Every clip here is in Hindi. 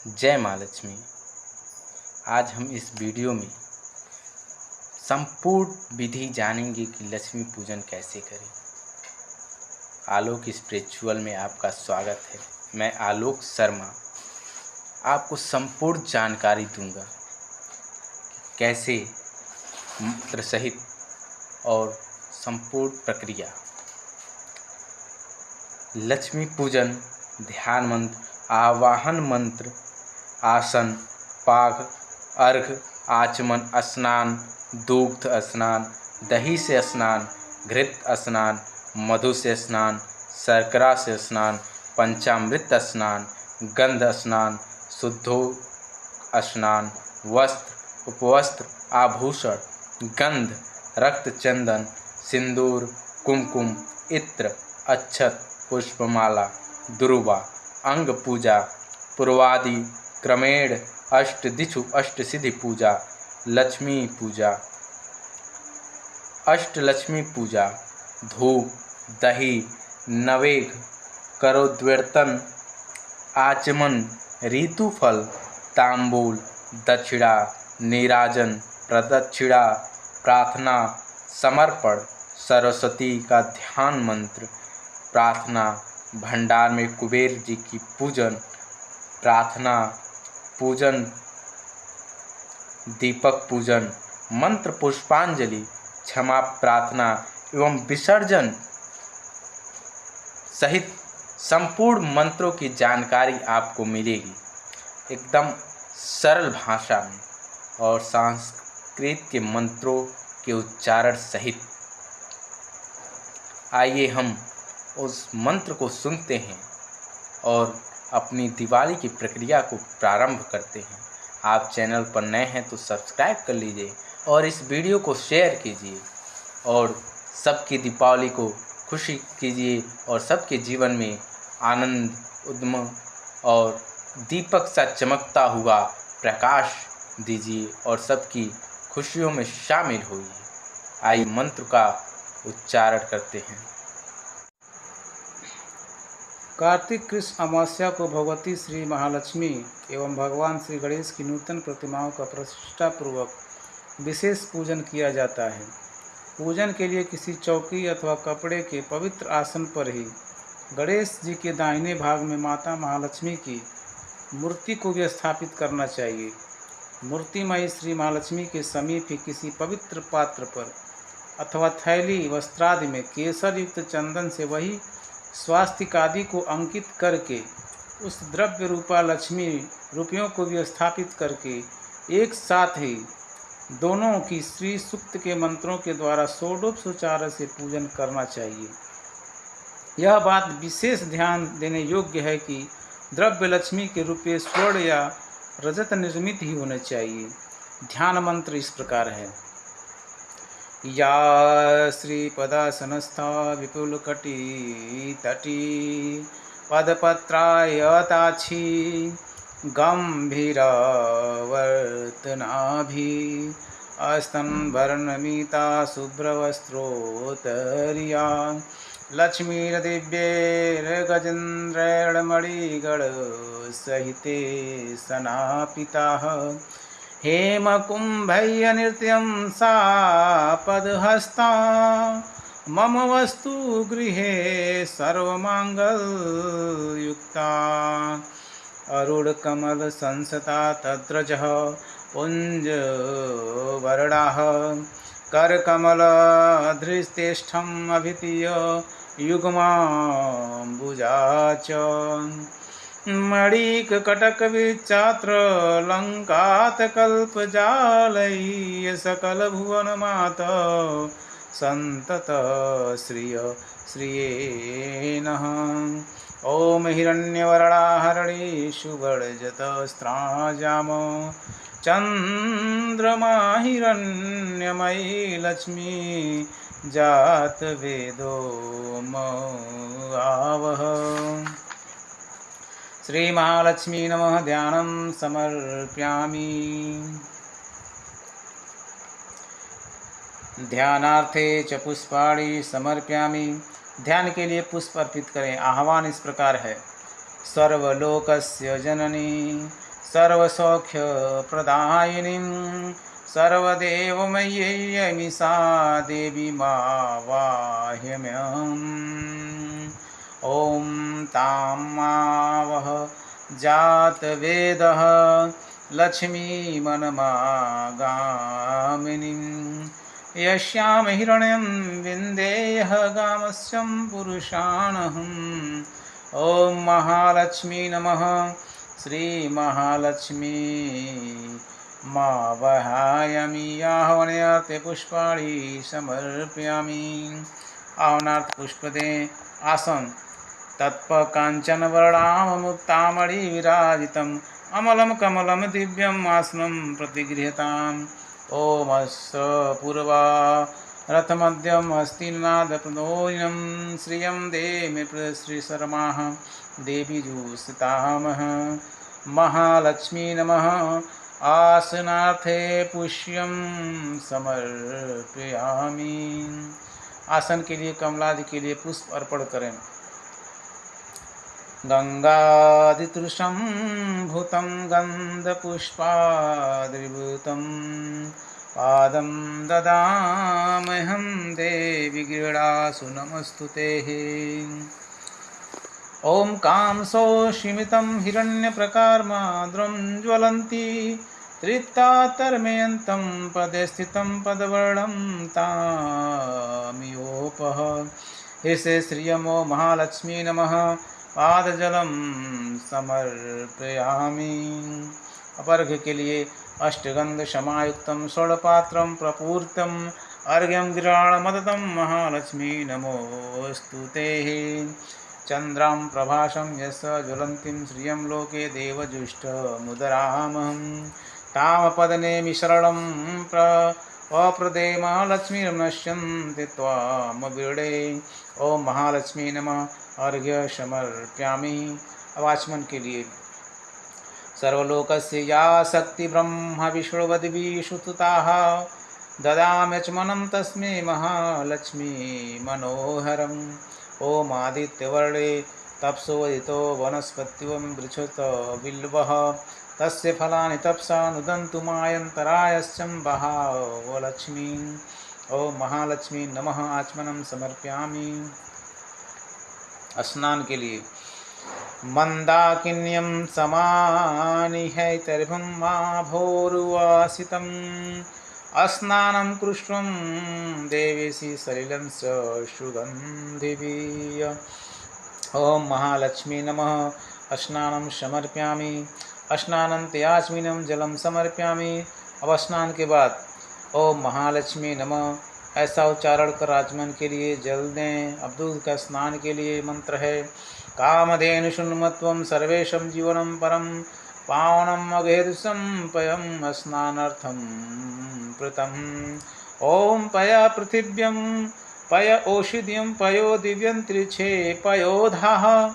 जय माँ लक्ष्मी। आज हम इस वीडियो में संपूर्ण विधि जानेंगे कि लक्ष्मी पूजन कैसे करें। आलोक स्पिरिचुअल में आपका स्वागत है। मैं आलोक शर्मा आपको संपूर्ण जानकारी दूंगा कि कैसे मंत्र सहित और संपूर्ण प्रक्रिया। लक्ष्मी पूजन, ध्यान मंत्र, आवाहन मंत्र, आसन, पाघ, अर्घ, आचमन, स्नान, दुग्ध स्नान, दही से स्नान, घृत स्नान, मधु से स्नान, शर्करा से स्नान, पंचामृत स्नान, गंध स्नान, शुद्धो स्नान, वस्त्र, उपवस्त्र, आभूषण, गंध, रक्त चंदन, सिंदूर, कुमकुम, इत्र, अक्षत, पुष्पमाला, दुर्वा, अंग पूजा, पूर्वादि, क्रमेण अष्टदिशु अष्टसिद्धि पूजा, लक्ष्मी पूजा, अष्टलक्ष्मी पूजा, धूप, दही, नवेद, करोद्वर्तन, आचमन, ऋतुफल, तांबूल, दक्षिणा, नीराजन, प्रदक्षिणा, प्रार्थना, समर्पण, सरस्वती का ध्यान मंत्र, प्रार्थना, भंडार में कुबेर जी की पूजन, प्रार्थना, पूजन, दीपक पूजन, मंत्र पुष्पांजलि, क्षमा प्रार्थना एवं विसर्जन सहित संपूर्ण मंत्रों की जानकारी आपको मिलेगी एकदम सरल भाषा में और संस्कृत के मंत्रों के उच्चारण सहित। आइए हम उस मंत्र को सुनते हैं और अपनी दिवाली की प्रक्रिया को प्रारंभ करते हैं। आप चैनल पर नए हैं तो सब्सक्राइब कर लीजिए और इस वीडियो को शेयर कीजिए और सबकी दीपावली को खुशी कीजिए और सबके जीवन में आनंद, उद्यम और दीपक सा चमकता हुआ प्रकाश दीजिए और सबकी खुशियों में शामिल होइए। आइए मंत्र का उच्चारण करते हैं। कार्तिक कृष्ण अमावस्या को भगवती श्री महालक्ष्मी एवं भगवान श्री गणेश की नूतन प्रतिमाओं का प्रतिष्ठापूर्वक विशेष पूजन किया जाता है। पूजन के लिए किसी चौकी अथवा कपड़े के पवित्र आसन पर ही गणेश जी के दाहिने भाग में माता महालक्ष्मी की मूर्ति को भी स्थापित करना चाहिए। मूर्तिमयी श्री महालक्ष्मी के समीप ही किसी पवित्र पात्र पर अथवा थैली वस्त्रादि में केसर युक्त चंदन से वही स्वास्तिक आदि को अंकित करके उस द्रव्य रूपा लक्ष्मी रुपयों को भी स्थापित करके एक साथ ही दोनों की श्री सूक्त के मंत्रों के द्वारा षोडशोपचार से पूजन करना चाहिए। यह बात विशेष ध्यान देने योग्य है कि द्रव्य लक्ष्मी के रुपये स्वर्ण या रजत निर्मित ही होने चाहिए। ध्यान मंत्र इस प्रकार है। या श्रीपदासनस्था विपुलकटी तटी पदपत्रायताक्षी गंभीरावर्तनाभि अस्तनवर्णमिता शुभ्रवस्त्रोत्तरीया लक्ष्मीर्दिव्यैर्गजेन्द्रैर्मणिगणसहिते सनापिताः हेमकुम्भय्य नृत्यं सा पदहस्ता मम वस्तु गृहे सर्वमाङ्गल्युक्ता अरुणकमल संसता तद्रजः पुञ्जवर्णाः करकमलधृष्टेष्ठम् अभितीय युग्माम्बुजा च मणिकटकविचात्रलङ्कातकल्पजालैः सकलभुवनमाता सन्तत श्रिय श्रिये नः। ॐ हिरण्यवर्णाहरणे सुवर्जतस्त्राजाम चन्द्रमा हिरण्यमयी लक्ष्मी जातवेदो आवह। श्री महालक्ष्मी नमः ध्यानं समर्पयामि। ध्यानार्थे च पुष्पाणि समर्पयामि। ध्यान के लिए पुष्प अर्पित करें। आह्वान इस प्रकार है। सर्वलोकस्य जननी सर्वसौख्यप्रदायिनीं सर्वदेवमय्यै सा देवी मावाह्यम्यहम्। ॐ तां मावः जातवेदः लक्ष्मीमनमागामिनीं यस्यां हिरण्यं विन्देयः गामस्यं पुरुषाणहम्। ॐ महालक्ष्मी नमः। श्रीमहालक्ष्मी मावहायामि आह्वनार्थे पुष्पाणि समर्पयामि। आह्वनार्थ पुष्प दें। आसन तत्पकाञ्चनवर्णाममुक्तामणिविराजितम् अमलं कमलं दिव्यम् आसनं प्रतिगृह्यताम्। ओमस्य पूर्वा रथमध्यम हस्तिनादप्रदोयनं श्रियं देमे श्रीशर्माः देवी जुषतामः। महालक्ष्मी नमः। आसनार्थे पुष्यं समर्पयामि। आसन के लिए कमलादि के लिए पुष्प अर्पण करें। गंगादितृषं भूतं गन्धपुष्पाद्रिभूतं पादं ददाम्यहं देवी गृह्णासु नमस्तुते। ॐ कांसोऽशिमितं हिरण्यप्रकारमाद्रं ज्वलन्ति तृप्तातर्मयन्तं पदे स्थितं पदवर्णं तामियोपः। ऐसे श्रियमो महालक्ष्मी नमः। पादजलं समर्पयामि। अपर्घ्य के लिए अष्टगंध समायुक्तं स्वर्णपात्रं प्रपूर्तं अर्घ्यं गृहाणमदतं महालक्ष्मी नमोऽस्तुते। चन्द्रां प्रभासं यस्य ज्वलन्तीं श्रियं लोके देवजुष्टमुदरामहं तामपदनेमि शरणं प्रपदे महालक्ष्मीर्नश्यन्ति त्वामवीडे। ओम महालक्ष्मी नमः। अर्घ्य समर्पयामि। अवाचमन के लिए सर्वलोकस्य या शक्ति ब्रह्म विष्णुवद्विषुतुताः ददाम्यचमनं तस्मै महालक्ष्मी मनोहरम्। ओम आदित्यवर्णे तपसोदितो वनस्पतिं वृक्षत बिल्वः तस्य फलानि तपसा नुदन्तु मायन्तरायस्यं बहावलक्ष्मी। ओम महालक्ष्मी नमः। आचमनं समर्पयामि। स्नान के लिए मंदाकिन्यं समानिहैतर्भं माभोरुवासितम् स्नानं कृष्णं देवेशि सलिलं सुगन्धिभिः। ओम महालक्ष्मी नमः। स्नानं समर्पयामि। स्नानन्ते आचमनं जलं समर्पयामि। अब स्नान के बाद ओम महालक्ष्मी नमः ऐसा उच्चारण कर आचमन के लिए जल दें। अब दूध का स्नान के लिए मंत्र है। कामधेनु शृण्वत्वं सर्वेशं जीवनं परं पावनम् अगेदुषं पयं स्नानार्थं प्रतम्। ओम पया पृथिव्यं पय ओषिध्यं पयो दिव्यंतरिक्षे पयोधाः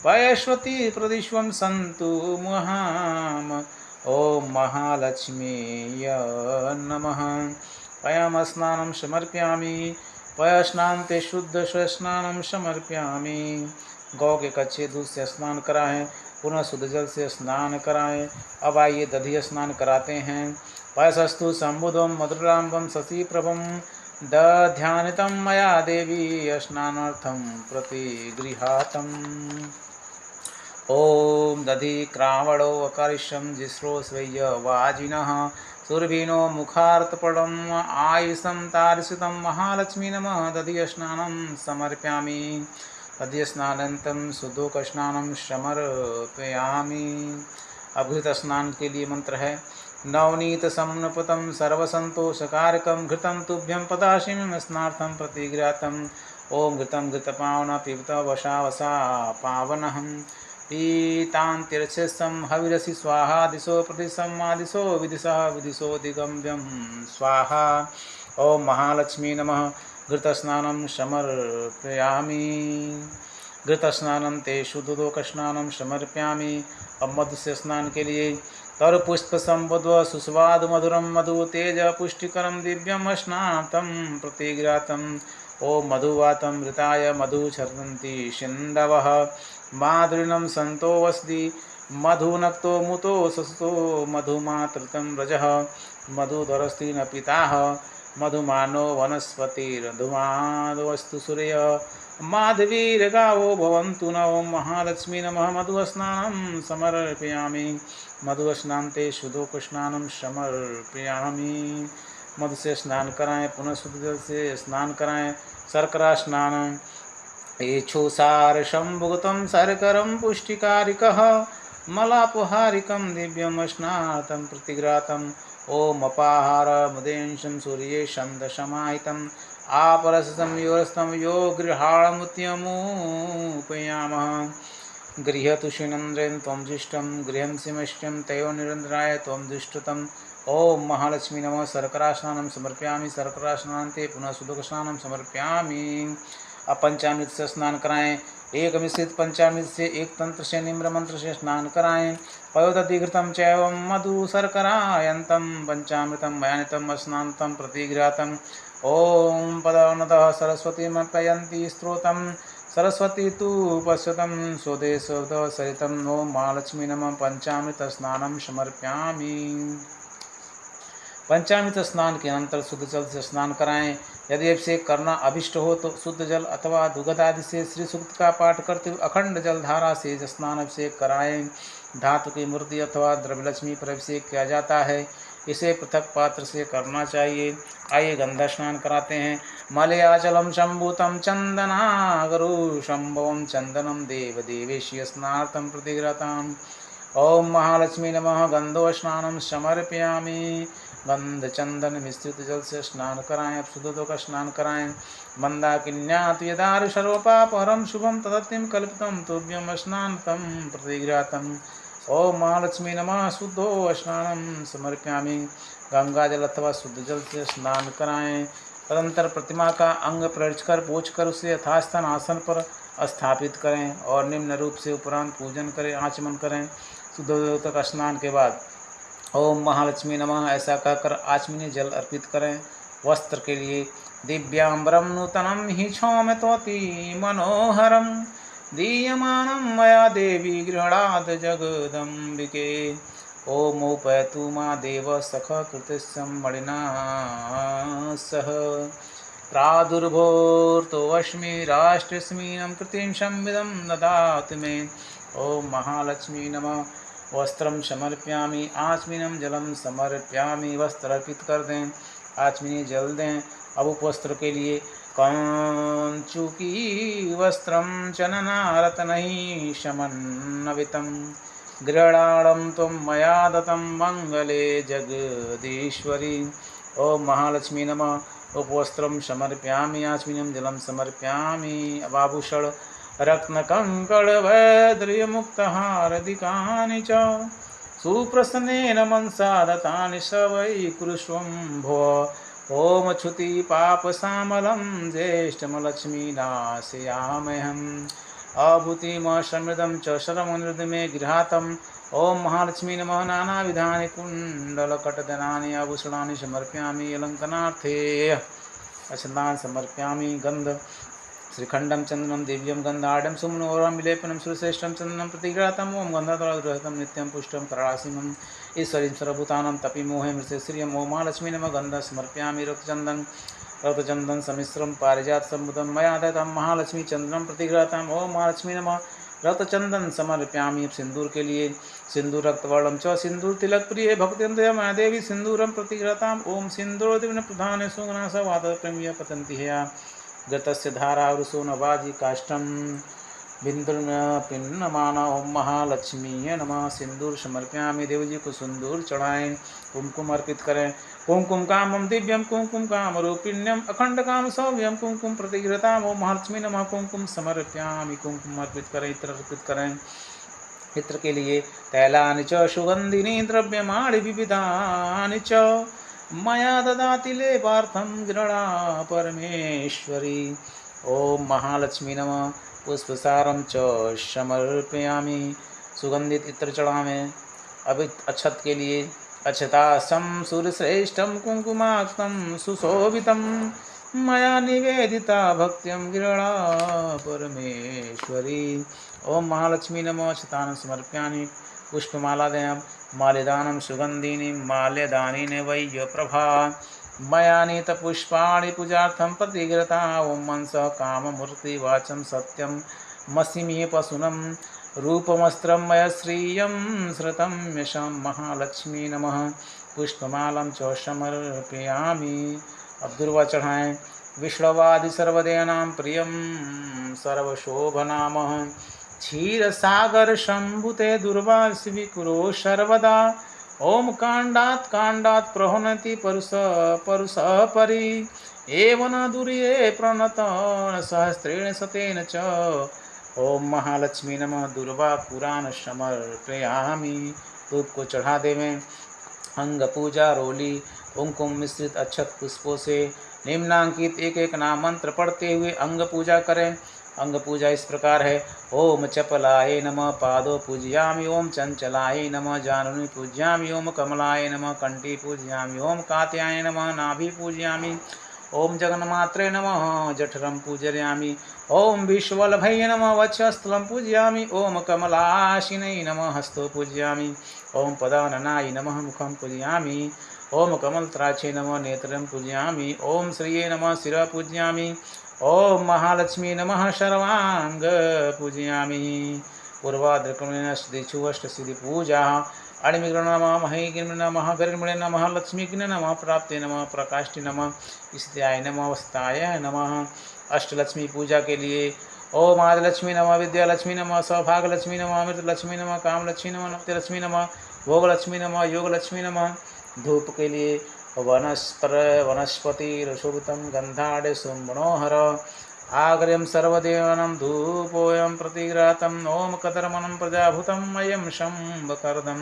पयश्वती प्रदिश्वं सन्तु मुहाम। ओम महालक्ष्मीय नमः। पयम स्नानं समर्पयामि। पयस्नान्ते शुद्ध स्नानं समर्पयामि। गौ के कच्चे दूध से स्नान कराएं, पुनः शुद्ध जल से स्नान कराएं। अब आइए दधि स्नान कराते हैं। पयसस्तु सम्बुधं मधुराम्बं शशिप्रभं दध्यानितं मया देवी स्नानार्थं प्रतिगृहातम्। ओम दधि क्रावणो अकर्षं जिस्रोस्वय्य वाजिनः सुरभिनो मुखार्तपडम् आयुषं तारसितं महालक्ष्मी नमः। दधि स्नानं समर्पयामि। दधि स्नानानन्तरं सुधोकस्नानं समर्पयामि। अभृत स्नान के लिए मंत्र है। नवनीत समनपतं सर्वसंतोषकारकं घृतं तुभ्यं पदाशिं स्नार्थं प्रतिगृहातम्। ओम घृतं घृतपावना पिबत वशा वसा पावनहम्। पीतान्तिरक्षसं हविरसि स्वाहा दिशो प्रतिशं आदिशो विदिशः विदिशो दिगम्यं स्वाहा। ओम महालक्ष्मी नमः। घृतस्नानं समर्पयामि। घृतस्नानं ते शुद्धोदकस्नानं समर्पयामि। अब मधु से स्नान के लिए तरुपुष्प संबुद्ध सुस्वादु मधुरं मधु तेज पुष्टिकरं दिव्यं स्नातं प्रतिगृहातम्। ओम मधुवातं मृताय मधु छर्दन्ति सिन्धवः माधुरिनं सन्तो वसति मधुनक्तो मुतो सस्तो मधुमातृतं रजः मधुधरस्ति न पिताः मधुमानो वनस्पतिर्धुमादवस्तु सूर्य माधवीर्गावो भवन्तु न ॐ महालक्ष्मी नमः मधुस्नानं समर्पयामि मधुस्नान्ते शुद्धोपस्नानं समर्पयामि मधु से स्नान कराएं पुनः शुद्ध जल से स्नान कराएं शर्करा स्नान एक्षुसार शंभुगतं शर्करं पुष्टिकारिकः मलापहारिकं दिव्यं स्नातं प्रतिघ्रातम् ओम अपाहार मुदेशं सूर्येशं दशमाहितम् आपरसं योरस्तं यो गृहाणमुत्यमुपयामः गृहतु शिनन्द्रेण त्वं जिष्टं गृहं सिमष्ट्यं तयो निरन्तराय त्वं दुष्टतम् ओम महालक्ष्मी नमः शर्करा स्नानं समर्पयामि शर्करा स्नान्ते पुनः सुदुःखस्नानं समर्पयामि। अब पंचामृत से स्नान कराएं। एक मिश्रित पंचामृत से एक तंत्र से निम्र मंत्र से स्नान कराएं। पयोदधिघृतं चैवं मधु शर्करायन्तं पंचामृतं मयानितं स्नान्तं प्रतिघ्रातम् ओम पदोन्नतः सरस्वतीमर्पयन्ति स्तोत्रं सरस्वती तु पश्यतं स्वदेशोदः सरितं ओम महालक्ष्मी नमः पंचामृत स्नानं समर्पयामि। पंचामृत स्नान के अनंतर शुद्ध जल से स्नान कराएं। यदि अभिषेक करना अभिष्ट हो तो शुद्ध जल अथवा दुग्ध आदि से श्री सूक्त का पाठ करते हुए अखंड जलधारा से स्नान अभिषेक कराएं। धातु की मूर्ति अथवा द्रव्यलक्ष्मी पर अभिषेक किया जाता है, इसे पृथक पात्र से करना चाहिए। आइए गंधा स्नान कराते हैं। मलयाचलम शंभुतम चंदनागरु शंभवम चंदनम देव देवेशी स्नार्थम प्रतिग्रताम ओम महालक्ष्मी नमः गंधो स्नानम समर्पयामि। गंध चंदन मिश्रित जल से स्नान कराएं। शुद्धों का स्नान कराएं। मंदाकिन्यात यदार सर्वपापहरम शुभम तदत्तिम कल्पितम तुभ्यम स्नानतम प्रतिघ्रातम ओम महालक्ष्मी नमः शुद्धो स्नानम समर्पयामि। गंगा जल अथवा शुद्ध जल से स्नान कराएं। तदंतर प्रतिमा का अंग पोंछ कर उसे यथास्थान आसन पर स्थापित करें और निम्न रूप से उपरांत पूजन करें, आचमन करें। शुद्धोदक स्नान के बाद ओम महालक्ष्मी नमः ऐसा कहकर आचमनीय जल अर्पित करें। वस्त्र के लिए दिव्यांबरम नूतनम हि क्षौमतोति मनोहरम दीयमानं मया देवी गृह्णाद जगदम्बिके ओम उपैतु मा देव सख कृतिस्सं मणिना सह प्रादुर्भूर्तोऽस्मि राष्ट्रस्मिनं कृतिं संविदं ददातु मे। ओम महालक्ष्मी नमः वस्त्रम समर्पयामि आचमनीयं जलम समर्पयामि। वस्त्र अर्पित कर दें, आचमनीय जल दें। अब उपवस्त्र के लिए कंचुकी वस्त्रं चननारत्नैः समन्वितं गृह्णाणं त्वं मया दत्तं मंगले जगदीश्वरी। ओम महालक्ष्मी नमः उपवस्त्रं समर्पयामि आचमनीयं जलं समर्पयामि। अब आभूषण रत्नकङ्कणवैद्र्यमुक्तहारदिकानि च सुप्रसन्नेन मनसा दत्तानि स वै कुरुष्वं भुव। ओम क्षुतिपापसामलं ज्येष्ठमलक्ष्मीनाशयाम्यहम् आभूतिमसमृद्धं च शरमनिरुद्ध मे गृहातम्। ओम महालक्ष्मी नमः नानाविधानि कुण्डलकटदनानि आभूषणानि समर्पयामि अलङ्करणार्थे। स्नान समर्पयामि। गन्ध श्रीखंडम चंदनम दिव्यम गंधाढ़ सुमनोरम विलेपनम सुश्रेष्ठम चंदनम प्रतिग्रहतम ओम गंधाधरम नित्यम पुष्टम करासीमम ईश्वरीं सर्वभूतानां तपि मोहे मृत्य श्रियम ओम महालक्ष्मी नमः गंध समर्पयामि। रक्तचंदन समिश्रम पारिजात सम्बुदम मया दत्तं महालक्ष्मी चंदनम प्रतिग्रहतम ओम महालक्ष्मी नमः रक्तचंदन समर्पयामि। सिंदूर के लिए सिंदूर रक्तवर्णम च सिंदूर तिलक प्रिय भक्तिंदय माया देवी सिंदूरम प्रतिग्रहताम ओम सिंदूर दिव्य प्रधान सुगना सवाद प्रेमिया पतंति है गतस्य धारा वृषो नवाजी काष्ठम पिन्नमाना ओम महालक्ष्मी नमः। सिंदूर समर्पयामि। देव जी को सिंदूर चढ़ाएं, कुमकुम अर्पित करें। कुमकुम कामम दिव्यम कुमकुम काम रूपिण्यम अखंड काम सौम्यम कुमकुम प्रतिग्रहताम ओम महालक्ष्मी नमः कुमकुम समर्पयामि। कुमकुम अर्पित करें, इत्र अर्पित करें। इत्र के लिए तैलानि च सुगंधिनी द्रव्यमाणि विविधानि च मया ददाति लेपार्थं गृह्णा परमेश्वरी। ओम महालक्ष्मी नमः पुष्पसारं च समर्पयामि। सुगंधित इत्र चढ़ावें। अब अक्षत के लिए अक्षतासं सूर्यश्रेष्ठं कुंकुमाक्तं सुशोभितं मया निवेदिता भक्त्यं गृह्णा परमेश्वरी। ओम महालक्ष्मी नमः अक्षतान् समर्पयामि। पुष्पमालादयं माल्यदानं सुगन्धिनीं माल्यदानेन वै प्रभा मया नीतपुष्पाणि पूजार्थं प्रतिगृता ॐ मनसः काममूर्तिवाचं सत्यं मसिमे पशूनं रूपमस्त्रं मया श्रियं श्रुतं यशं महालक्ष्मी नमः। पुष्पमालं च समर्पयामि। अब दुर्वा चढ़ाएं। विष्णवादि सर्वदेनां प्रियं सर्वशोभनामः क्षीरसागर शंभुते दुर्वा स्वीकुरो सर्वदा। ओम कांडात प्रहनति परुष परुष परि एवं दुर्ये प्रणत सहस्रेण शतेन च। ओम महालक्ष्मी नमः। दुर्वा पुराण समर्पयामि। धूप को चढ़ा देवें। अंग पूजा रोली कुमकुम मिश्रित अक्षत पुष्पों से निम्नांकित एक एक नाम मंत्र पढ़ते हुए अंग पूजा करें। अंग पूजा इस प्रकार है। ओम चपलाय नमः पादो पूजयामि। ओम चंचलाय नमः जानुनि पूजयामि। ओम कमलाय नमः कंठी पूजयामि। ओम कात्याय नमः नाभि पूजयामि। ओम जगन्मात्रे नमः जठरं पूजयामि। ओम विश्ववल्लभये नमः वक्षस्थलं पूजयामि। ओम कमलाशिनै नमः हस्तो पूजयामि। ओम पदाननाय नमः मुखं पूजयामि। ओम कमलत्राक्षे नमः नेत्रं पूजयामि। ओम श्रिये नमः शिरः पूजयामि। ओम महालक्ष्मी नमः सर्वांग पूजयामि। पूर्वाद्रक्रमेण दिक्षु अष्टसिद्धि पूजा अणिमिग्र नमः महीगिन नमः गरिमणे नमः लक्ष्मीग्न नमः प्राप्ते नमः प्रकाष्टि नमः स्त्याय नमः वस्ताय नमः। अष्टलक्ष्मी पूजा के लिए ओम आदिलक्ष्मी नमः विद्यालक्ष्मी नमः सौभाग्यलक्ष्मी नमः अमृतलक्ष्मी नमः कामलक्ष्मी नमः नवतीलक्ष्मी नमः भोगलक्ष्मी नमः योगलक्ष्मी नमः। धूप के लिए वनस्पति रशोभितं गंधाढ़ सुमनोहर आग्र्यं सर्वदेवानां धूपोऽयं प्रतिग्रातम्। ओम कतर्मणं प्रजाभूतम् अयं शम्भकर्दं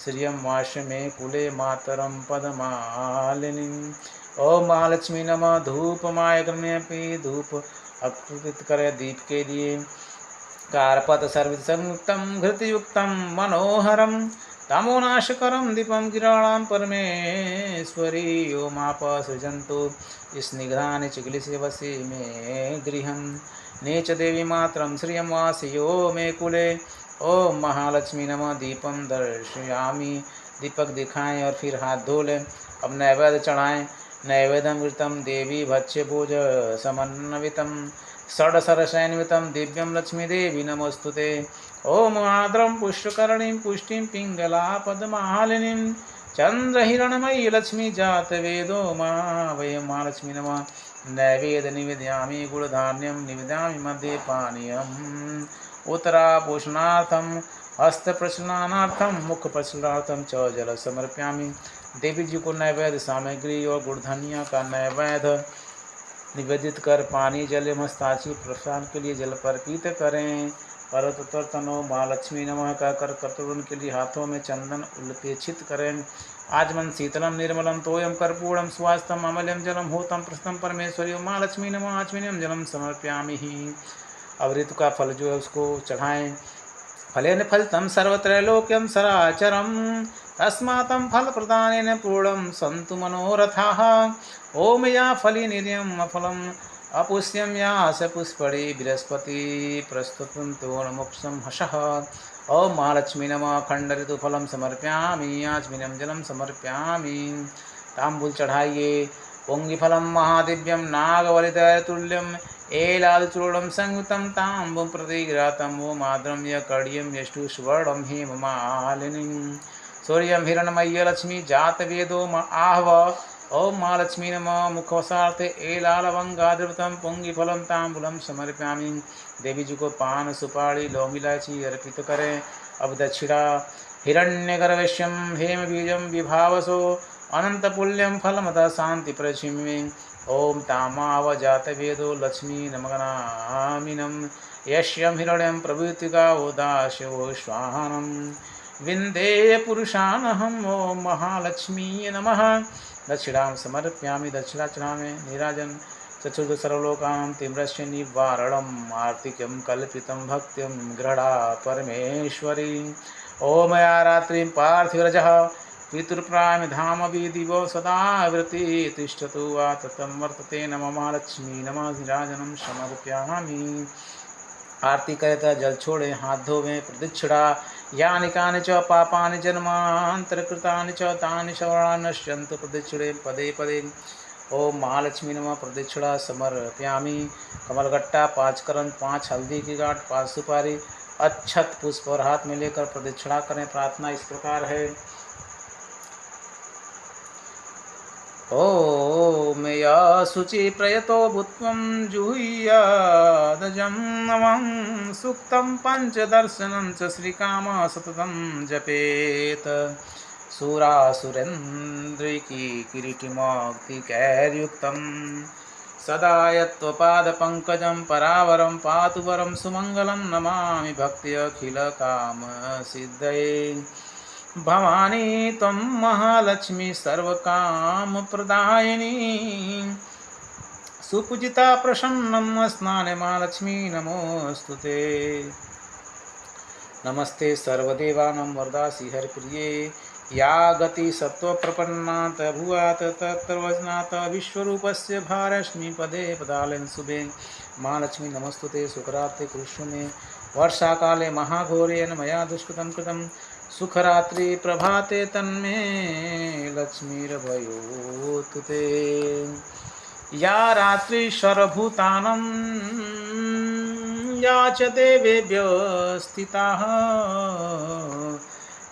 श्रियं वाष्मे कुले मातरं पदमालिनीम्। ओम महालक्ष्मी नमः। धूपमाय गम्यपि धूप अकृत करे दीप के लिए कारपत सर्वित संयुक्तं घृतयुक्तं मनोहरं तमोनाशकरं दीपं गिराणां परमेश्वरी। ओमाप सृजन्तु स्निग्धानि चिकित्से वसी मे गृहं नीच देवी मात्रं श्रियं वासयो मे कुले। ओम महालक्ष्मी नमः। दीपम दर्शयामि। दीपक दिखाएं और फिर हाथ धो लें। अब नैवेद्य चढ़ाएं। नैवेद्यमृतं देवी भक्ष्य भोज समन्वितं षड्सरसैन्वितं दिव्यं लक्ष्मी देवी नमोस्तुते। ओम आद्रं पुष्पकर्णीं पुष्टिं पिंगला पद्मालिनीं चंद्रहिरणमयी लक्ष्मी जात वेदो मा वयं महालक्ष्मी नमः। नैवेद्य निवेदयामि गुणधान्यं निवेदयामि मध्ये पानीयम् उत्तरापोषणार्थं हस्तप्रक्षालनार्थं मुखप्रक्षालनार्थं च जल समर्पयामि। देवी जी को नैवेद्य सामग्री और गुड़धनिया का नैवेद्य निवेदित कर पानी जल हस्ताक्षी प्रसाद के लिए जल अर्पित करें। परतोत्तर तनो महालक्ष्मी नमः कहकर कर्तव्य के लिए हाथों में चंदन उल्पेक्षित करें। आजमन शीतलम निर्मलम तोयम कर्पूरम स्वास्थम अमल्यम जलम होतम प्रस्तम परमेश्वरी महालक्ष्मी नमः। आचमनीयम जलम समर्पयामि ही। अब ऋतु का फल जो है उसको चढ़ाएं। फलेन फलितं सर्वत्रैलोक्यं सराचरं तस्मातं फलप्रदानेन पूर्णं सन्तु मनोरथाः। ओम या फली निर्यम अफलम अपुष्यम या स पुष्पणे बृहस्पति प्रस्तुतं तोर्णमुक्षं हसः। ओम महालक्ष्मी नमः। खंड ऋतु फलम समर्पयामि। आचमनीयं जलम समर्पयामि। तांबूल चढ़ाइए। पुंगिफलं महादिव्यं नागवलितुल्यं एलादचूर्णं संयुतं ताम्बूं प्रतिग्रातं। ओम आद्रं यकर्ण्यं यष्टु सुवर्णं हेममालिनीं सूर्यं हिरण्मय्य लक्ष्मी जात वेदो आहव। ओम महालक्ष्मी नमः। मुखवसार्थे एलालवंगाद्रवतं पुंगिफलं तांबूलं समर्पयामि। देवी जी को पान सुपारी लौंग इलायची अर्पित करें। अब दक्षिणा हिरण्यगर्भेश्यं हेम बीजं विभावसो अनंतपुल्यं फलमतः शांति प्रचिमे। ओम तामावजात वेदो लक्ष्मी नमगनामिनं यश्यं हिरण्यं प्रभृतिका उदास्यो स्वाहानं विंदे पुरुषानहम्। ओम महालक्ष्मी नमः। दक्षिणां समर्पयामि। दक्षिणा चढ़ामि। नीराजन चतुर्दश सर्वलोकानां तीव्रस्य निवारणम् आर्तिक्यं कल्पितं भक्तिं गृह्णा परमेश्वरी। ओम या रात्रिं पार्थिवरजः पितृप्रायं धाम दिवो सदा वृत्ति तिष्ठतु वा ततं वर्तते। नमः महालक्ष्मी नमः। नीराजनं समर्पयामि। आरती करता जल छोड़े हाथ धोवें। प्रदक्षिणा यानि कानि च पापानि जन्मान्तरकृतानि च तानि सर्वाणि नश्यन्तु प्रदक्षिणे पदे पदे। ओम महालक्ष्मी नमः। प्रदक्षिणा समर्पयामि। कमलगट्टा 5 करन, 5 हल्दी की गांठ, 5 सुपारी, अक्षत पुष्प और हाथ में लेकर प्रदक्षिणा करें। प्रार्थना इस प्रकार है। ओम या शुचि प्रयतो भूत्वं जुहुयादजं नमः। सूक्तं पंचदर्शनं च श्रीकामः सततं जपेत। सुरासुरेन्द्रिकी किरीटिमौक्तिकैर्युक्तं सदा यत्त्वपादपङ्कजं परावरं पातु वरं सुमङ्गलं। नमामि भक्ति अखिलकामसिद्धये। भवानी त्वं महालक्ष्मी सर्वकामप्रदायिनी। सुपूजिता प्रसन्नं स्नाने महालक्ष्मी नमोऽस्तुते। नमस्ते सर्वदेवानां वरदासि हरिप्रिये। या गति सत्त्वप्रपन्नात् भूयात् तत्प्रवचनात् विश्वरूपस्य भारस्मि पदे पदालेन शुभे। महालक्ष्मी नमस्तुते। सुखरात्रि कुरुष्व मे। वर्षाकाले महाघोरेण मया दुष्कृतं कृतं। सुखरात्रि प्रभाते तन्मे लक्ष्मीर्भयोतु ते। या रात्रि सर्वभूतानां या च देवेभ्यो स्थिताः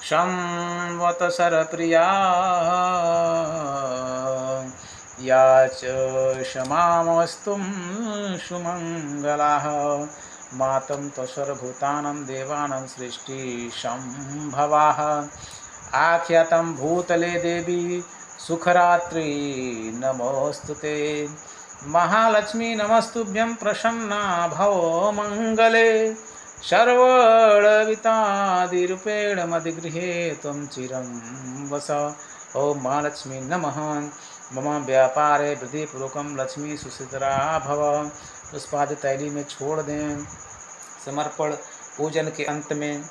संवत्सरप्रिया या च क्षमामस्तुं सुमङ्गलाः। मातं सर्वभूतानां देवानां सृष्टिसम्भवाः। आख्यातं भूतले देवी सुखरात्रि नमोस्तुते। महालक्ष्मी नमस्तुभ्यं प्रसन्ना भव मङ्गले। सर्ववितादिरूपेण मद्गृहे त्वं चिरं वस। ओम महालक्ष्मी नमः। मम व्यापारे वृद्धिपूर्वकं लक्ष्मी सुसिद्रा भव। पुष्पादि तैली में छोड़ दें। समर्पण पूजन के अंत में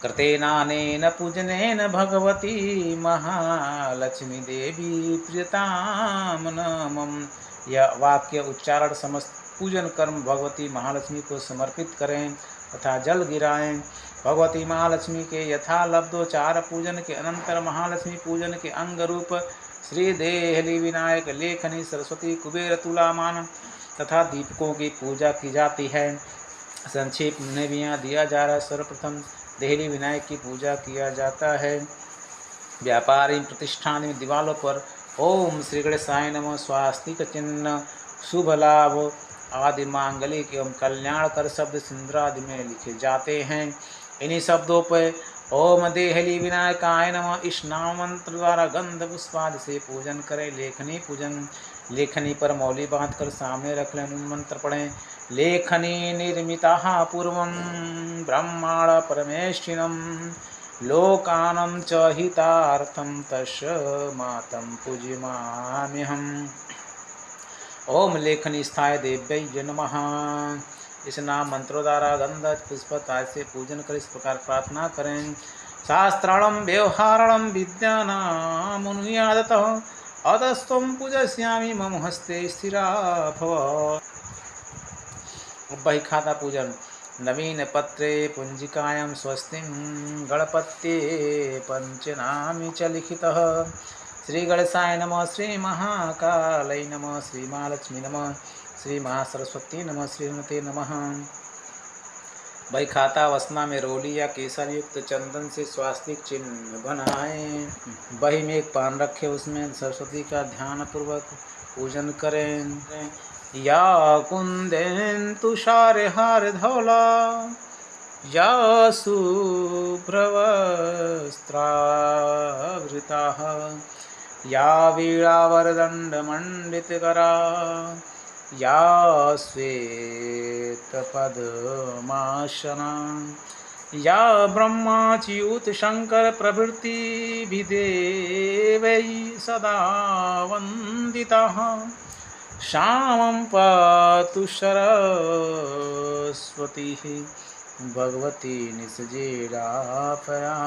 कृतेनानेन पूजनेन भगवती महालक्ष्मी देवी प्रियताम नमः। यह वाक्य उच्चारण समस्त पूजन कर्म भगवती महालक्ष्मी को समर्पित करें तथा जल गिराएं। भगवती महालक्ष्मी के यथालब्धोचार पूजन के अनंतर महालक्ष्मी पूजन के अंग रूप श्री देहली विनायक लेखनी सरस्वती कुबेर तुलामान तथा दीपकों की पूजा की जाती है। संक्षेप में भी यहाँ दिया जा रहा है। सर्वप्रथम देहली विनायक की पूजा किया जाता है। व्यापारी प्रतिष्ठान में दीवालों पर ओम श्री गणेशाय नमः स्वास्तिक चिन्ह शुभ लाभ आदि मांगलिक एवं कल्याणकर शब्द सिंदूरादि में लिखे जाते हैं। इन्हीं शब्दों पर ओम देहली विनायकाय नमः इस नाम मंत्र द्वारा गंध पुष्पादि से पूजन करें। लेखनी पूजन लेखनी पर मौली बांधकर सामने रख लें। मंत्र पढ़ें। लेखनी निर्मिता पूर्वं ब्रह्मांड परमेष्ठिनं लोकानं च हितार्थं तस्य मातं पूजयाम्यहम्। ओम लेखनी स्थाय देव्यै नमः। इस नाम मंत्रों द्वारा गंध पुष्प से पूजन कर इस प्रकार प्रार्थना करें। शास्त्राणं व्यवहारणं विद्यानामनुयादतः अतस्त्वं पूजयामि मम हस्ते स्थिरा भव। बही खाता पूजन। नवीन पत्रे पुंजिकायां स्वस्तिं गणपत्ये पंचनामी च लिखितः। श्री गणेशाय नमः। श्री महाकालय नमः। श्री महालक्ष्मी नमः। श्री महासरस्वती नमः। श्रीमते नमः। बही खाता वसना में रोली या केसर युक्त चंदन से स्वास्तिक चिन्ह बनाएं। बही में एक पान रखे उसमें सरस्वती का ध्यान पूर्वक पूजन करें। या कुंदेन तुषार हार धौला या शुभ्रवस्त्रावृता या वीणावरदण्डमण्डितकरा या श्वेतपद्मासना या ब्रह्माच्युत शंकर प्रभृति विदेवै सदा वन्दिताः। श्यामं पातु सरस्वती भगवती निसजेरापया।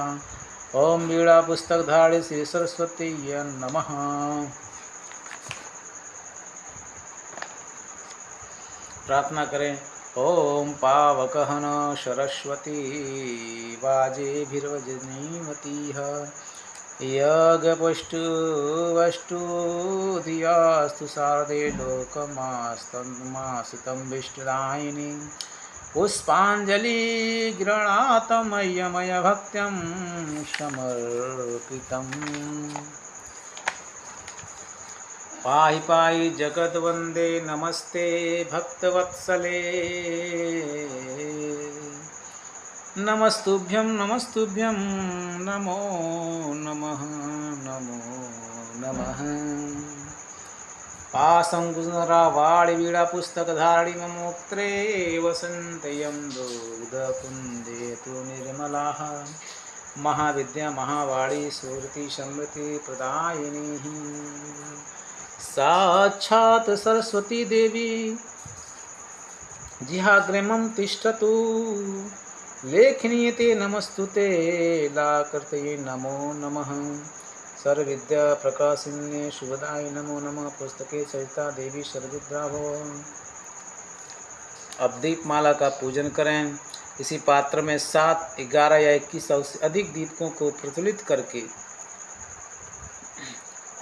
ओम वीणा पुस्तकधारी श्री सरस्वती नमः। प्रार्थना करें। ॐ पावकहन सरस्वती वाजेभिर्वजनीमतीः यज्ञपुष्टुवष्टु धियास्तु शारदे लोकमास्तं विष्टुदायिनी पुष्पाञ्जलि गृणातमय्यमय भक्त्यं समर्पितम् पाहि पाहि जगद्वन्दे नमस्ते भक्तवत्सले नमस्तुभ्यं नमस्तुभ्यं नमो नमः नमो नमः पाशंकुशरावाणि वीणापुस्तकधारिणी ममोक्त्रे वसन्तयं दुग्धकुन्दे तु निर्मलाः महाविद्या महावाणी स्फूर्ति समृति प्रदायिनी साक्षात् सरस्वती देवी जिहाग्रमं तिष्ठतु लेखनीयते नमस्तुते लाकृतये नमो नमः सर्वविद्या प्रकाशिन्ये शुभदाय नमो नमः पुस्तके सहिता देवी सर्वविद्या भव। अब दीपमाला का पूजन करें। इसी पात्र में 7, 11 या 21 से अधिक दीपकों को प्रज्वलित करके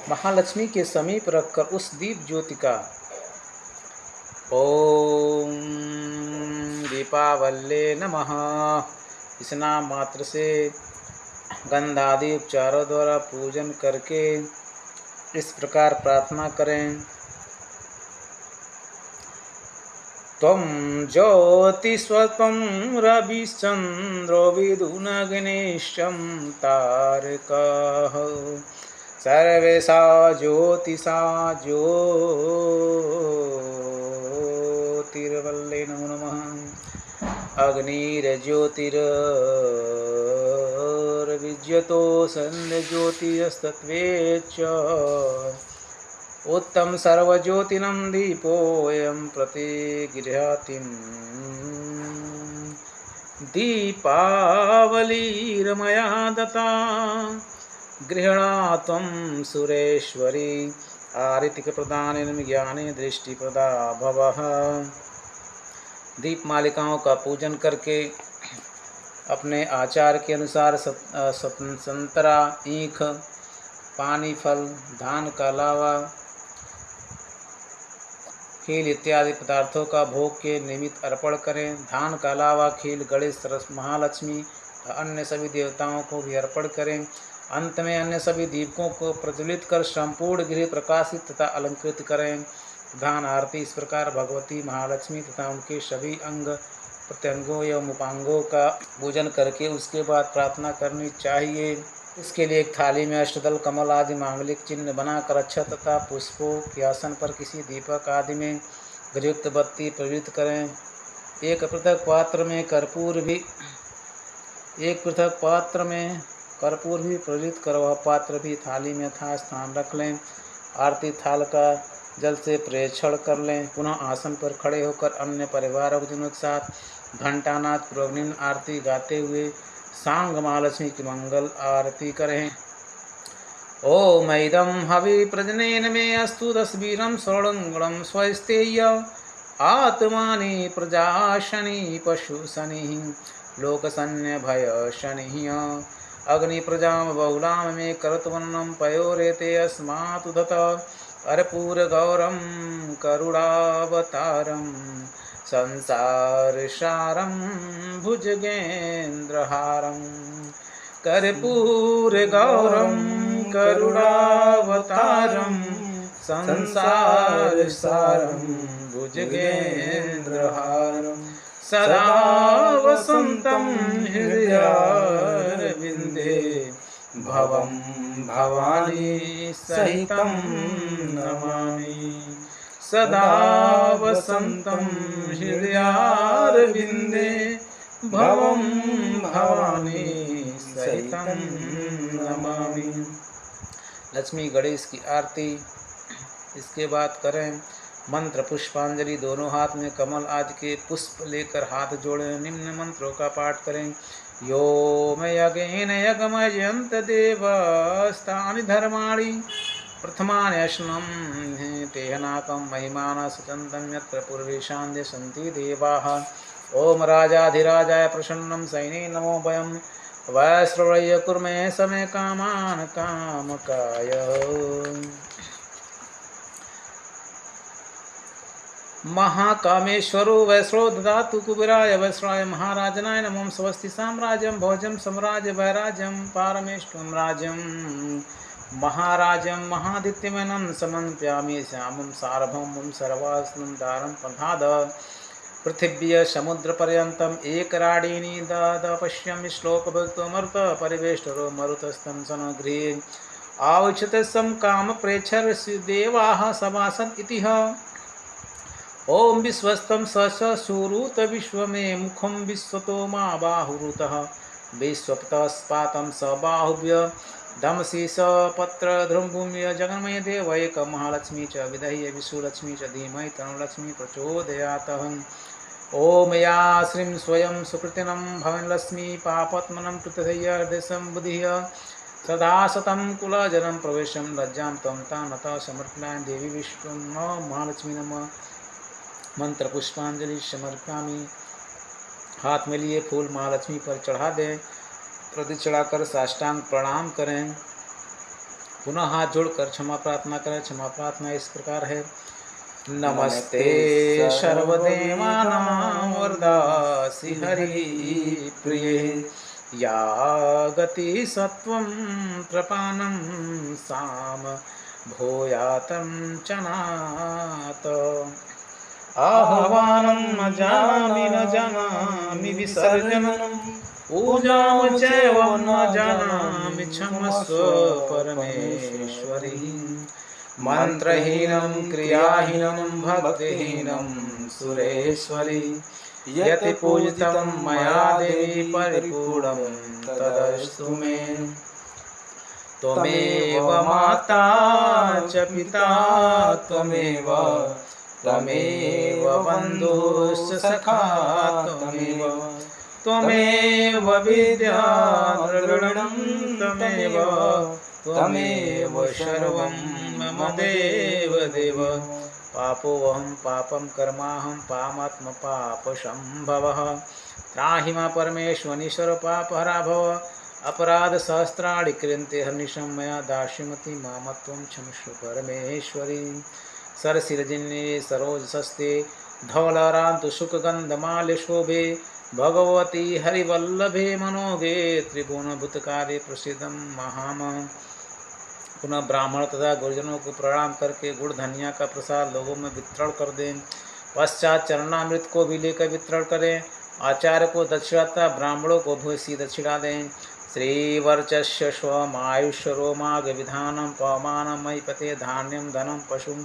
महालक्ष्मी के समीप रखकर उस दीप ज्योति का ओम दीपावल्ये नमः इस नाम मात्र से गंधादि उपचारों द्वारा पूजन करके इस प्रकार प्रार्थना करें। त्वं ज्योतिस्वत्वं रविश्चन्द्रो विदुनग्निश्चं तारकः सर्वेषा ज्योतिषा ज्योतिर्वल्ले नमो नमः अग्निर्ज्योतिर्विज्यतो सन्ध्यज्योतिस्तत्त्वे च उत्तम सर्वज्योतिनं दीपोऽयं प्रतिगृह्णातिं दीपावलीर्मया दत्ता गृह्णात्वं सुरेश्वरी आरतिकप्रदानेन ज्ञाने दृष्टिप्रदा भवः। दीप मालिकाओं का पूजन करके अपने आचार के अनुसार संतरा, ईख, पानी, फल, धान का लावा, खील इत्यादि पदार्थों का भोग के निमित्त अर्पण करें। धान का लावा, खील गणेश, सरस, महालक्ष्मी अन्य सभी देवताओं को भी अर्पण करें। अंत में अन्य सभी दीपकों को प्रज्वलित कर संपूर्ण गृह प्रकाशित तथा अलंकृत करें। प्रधान आरती इस प्रकार भगवती महालक्ष्मी तथा उनके सभी अंग प्रत्यंगों एवं उपांगों का पूजन करके उसके बाद प्रार्थना करनी चाहिए। इसके लिए एक थाली में अष्टदल, कमल आदि मांगलिक चिन्ह बनाकर अक्षत तथा पुष्पों के आसन पर किसी दीपक आदि में घृयुक्त बत्ती प्रज्वलित करें। एक पृथक पात्र में कर्पूर भी प्रज्वलित कर वह पात्र भी थाली में यथा स्थान रख लें। आरती थाल का जल से प्रेक्षण कर लें। पुनः आसन पर खड़े होकर अन्य परिवारजनों के साथ घंटानाद पूर्वक निम्न आरती गाते हुए सांग महालक्ष्मी की मंगल आरती करें। ओम इदं हवि प्रजनेन मे अस्तु दशवीरं स्वर्णंगणं स्वस्तेय आत्मानि प्रजाशनि पशुशनिः लोकसन्य भयशनिः अग्नि प्रजां बहुलां मे करतवन्नं पयोरेते अस्मात् उदत अर्पूरगौरं करुणावतारं संसारसारं भुजगेन्द्रहारं कर्पूरगौरं करुणावतारं संसारसारं भुजगेन्द्रहारं सदा वसन्तं हृदयारविन्दे भवं भवानी सहितं नमामि सदा वसन्तं हृदयारविन्दे भवं भवानी सहितं नमामि। लक्ष्मी गणेश की आरती इसके बाद करें। मंत्र पुष्पांजलि दोनों हाथ में कमल आदि के पुष्प लेकर हाथ जोड़ें। निम्न मंत्रों का पाठ करें। यो मे यज्ञेन यज्ञमयन्त देवस्तानि धर्माणि प्रथमान्यशनं तेहनाकं महिमाना सचन्तं यत्र पूर्वेशान्ते सन्ति देवाः। ॐ राजाधिराजाय प्रसन्नं सैने नमो वयं वैश्रवणय्य कुर्मे समे कामान् कामकाय। महाकामेश्वरो वैश्रो ददातु कुबेराय वैश्राय महाराजनाय नमो स्वस्ति साम्राज्यं भोजं सम्राज्य वैराज्यं पारमेष्ठं राज्यं महाराजं महादित्यमेनं समन्प्यामि श्यामं सार्वभौमं सर्वास्नं दारं प्रधाद पृथिव्य समुद्रपर्यन्तम् एकराडीनि दद पश्यमि श्लोकभक्तो मरुत परिवेष्टरो मरुतस्थं सनगृहे आवक्षते सं कामप्रेक्षरस्य देवाः सभासन् इतिः। ओम विश्वस्तं ससूरुत विश्वमे मुखम विश्वतो मा बाहुरुतः विश्वपतस्पातं स बाहुव्य धमसी स पत्र ध्रुवभूम्य जगन्मय देव एक महालक्ष्मी च विदह्य विशुलक्ष्मी च धीमहि तनुलक्ष्मी प्रचोदयातः। ओम या श्रीं स्वयं सुकृतिनं भवनलक्ष्मी पापत्मनं कृतधैर्यदेशं बुद्धिः सदा सतं कुलजनं प्रवेशं लज्जां त्वं तानतः समर्पयामि देवी विष्णु महालक्ष्मी नमः। मंत्र पुष्पांजलि समर्पयामि। हाथ में लिए फूल महालक्ष्मी पर चढ़ा दें, प्रति चढ़ाकर साष्टांग प्रणाम करें, पुनः हाथ जोड़कर क्षमा प्रार्थना करें। क्षमा प्रार्थना इस प्रकार है। नमस्ते सर्वदेवानां वरदासि हरि प्रिये या गति सत्वं प्रपानं साम भूयातं चनात आह्वानं न जानामि विसर्जनं पूजां चैव न जानामि क्षमस्व परमेश्वरी। मंत्रहीनं क्रियाहीनं भक्तिहीनं सुरेश्वरी यति पूजितं मया देवी परिपूर्णं तदस्तु मे। त्वमेव माता च पिता त्वमेव त्वमेव बन्धुश्च सखा त्वमेव त्वमेव विद्या द्रविणं त्वमेव त्वमेव सर्वं मम देव देव। पापोऽहं पापं कर्माहं पामात्म पापसम्भवः त्राहि मां परमेश्वरीश्वर पापहरा भव। अपराध सहस्राणि क्रियन्ते हर्निशं मया दास्यमति मामत्वं क्षमस्व परमेश्वरी। सरसिरजिन्ये सरोजसस्ते धवलरान्तु सुखगन्धमाल्य शोभे भगवती हरिवल्लभे मनोगे त्रिभुवनभूतकार्ये प्रसिद्धं महाम। पुनः ब्राह्मण तथा गुरुजनों को प्रणाम करके गुड़ धनिया का प्रसाद लोगों में वितरण कर दें। पश्चात चरणामृत को भी लेकर वितरण करें। आचार्य को दक्षिणाता ब्राह्मणों को भूसी दक्षिणा दें। श्रीवर्चस्य स्वमायुष्यरोमाग विधानं पवमानं महीपते धान्यं धनं पशुं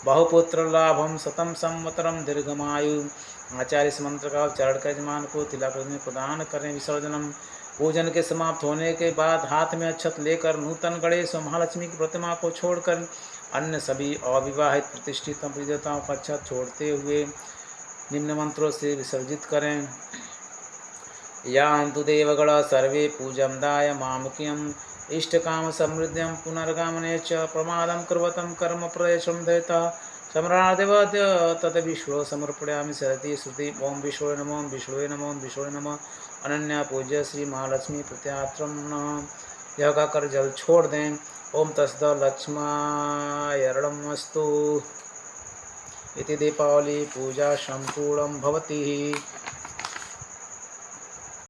बहुपुत्र लाभम सतम संवत्सरम दीर्घमायु। आचार्य इस मंत्र का उच्चारण कर यजमान को तिलक में प्रदान करें। विसर्जनम पूजन के समाप्त होने के बाद हाथ में अक्षत लेकर नूतन गणेश और महालक्ष्मी की प्रतिमा को छोड़कर अन्य सभी अविवाहित प्रतिष्ठित देवताओं का अक्षत छोड़ते हुए निम्न मंत्रों से विसर्जित करें। यान्तु देवगण सर्वे पूजं दाय मामुक्यम् इष्टकाम समृद्धिं पुनर्गमने च प्रमादं कुर्वतं कर्म प्रयशं दयता सम्रादेव तत विष्णु समर्पयामि सरति श्रुति। ओम विष्णु नमो विष्णु नमो विष्णु नमो अनन्या पूज्य श्री महालक्ष्मी प्रत्यात्रम नमः। यह कहकर जल छोड़ दें। ओम तस्द लक्ष्मायरणमस्तु इति दीपावली पूजा संपूर्णं भवति।